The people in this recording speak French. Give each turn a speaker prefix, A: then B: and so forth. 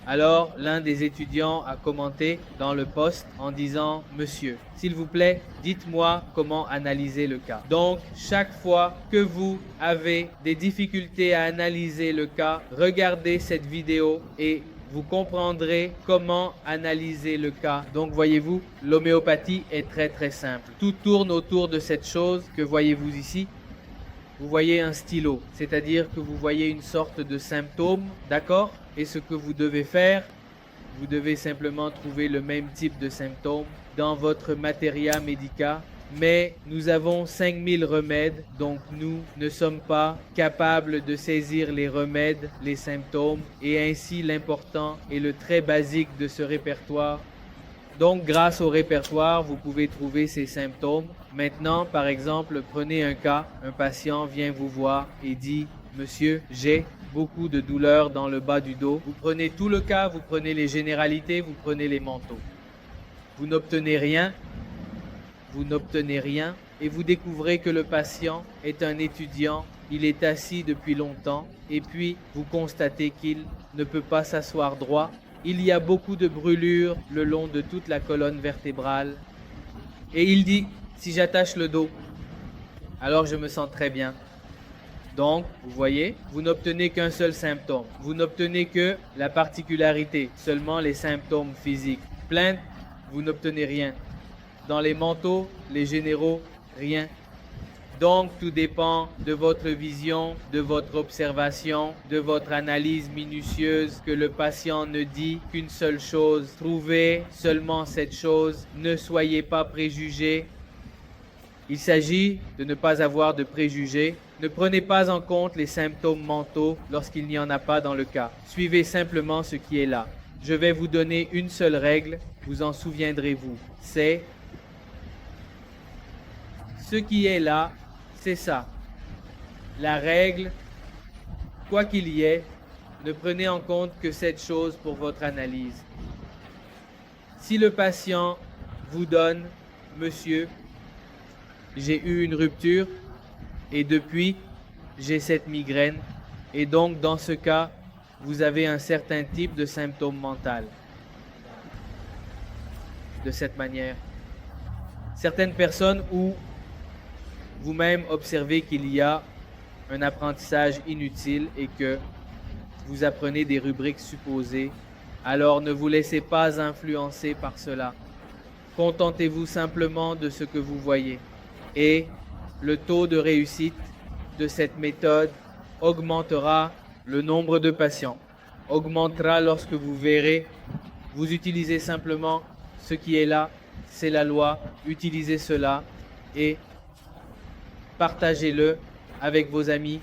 A: Alors, l'un des étudiants a commenté dans le post en disant « Monsieur, s'il vous plaît, dites-moi comment analyser le cas. » Donc, chaque fois que vous avez des difficultés à analyser le cas, regardez cette vidéo et vous comprendrez comment analyser le cas. Donc, voyez-vous, l'homéopathie est très simple. Tout tourne autour de cette chose que voyez-vous ici. Vous voyez un stylo, c'est-à-dire que vous voyez une sorte de symptôme, d'accord? Et ce que vous devez faire, vous devez simplement trouver le même type de symptôme dans votre materia medica. Mais nous avons 5000 remèdes, donc nous ne sommes pas capables de saisir les remèdes, les symptômes, et ainsi l'important et le très basique de ce répertoire. Donc, grâce au répertoire, vous pouvez trouver ces symptômes. Maintenant, par exemple, prenez un cas, un patient vient vous voir et dit « Monsieur, j'ai beaucoup de douleurs dans le bas du dos. » Vous prenez tout le cas, vous prenez les généralités, vous prenez les manteaux. Vous n'obtenez rien, et vous découvrez que le patient est un étudiant, il est assis depuis longtemps, et puis vous constatez qu'il ne peut pas s'asseoir droit. Il y a beaucoup de brûlures le long de toute la colonne vertébrale. Et il dit, si j'attache le dos, alors je me sens très bien. Donc, vous voyez, vous n'obtenez qu'un seul symptôme. Vous n'obtenez que la particularité, seulement les symptômes physiques. Plainte, vous n'obtenez rien. Dans les manteaux, les généraux, rien. Donc, tout dépend de votre vision, de votre observation, de votre analyse minutieuse, que le patient ne dit qu'une seule chose. Trouvez seulement cette chose. Ne soyez pas préjugés. Il s'agit de ne pas avoir de préjugés. Ne prenez pas en compte les symptômes mentaux lorsqu'il n'y en a pas dans le cas. Suivez simplement ce qui est là. Je vais vous donner une seule règle, vous en souviendrez-vous. C'est ce qui est là, c'est ça. La règle, quoi qu'il y ait, ne prenez en compte que cette chose pour votre analyse. Si le patient vous donne, monsieur, j'ai eu une rupture et depuis, j'ai cette migraine, et donc dans ce cas, vous avez un certain type de symptôme mental. De cette manière. Certaines personnes où vous-même observez qu'il y a un apprentissage inutile et que vous apprenez des rubriques supposées, alors ne vous laissez pas influencer par cela. Contentez-vous simplement de ce que vous voyez. Et le taux de réussite de cette méthode augmentera, le nombre de patients augmentera lorsque vous verrez. Vous utilisez simplement ce qui est là, c'est la loi, utilisez cela et partagez-le avec vos amis,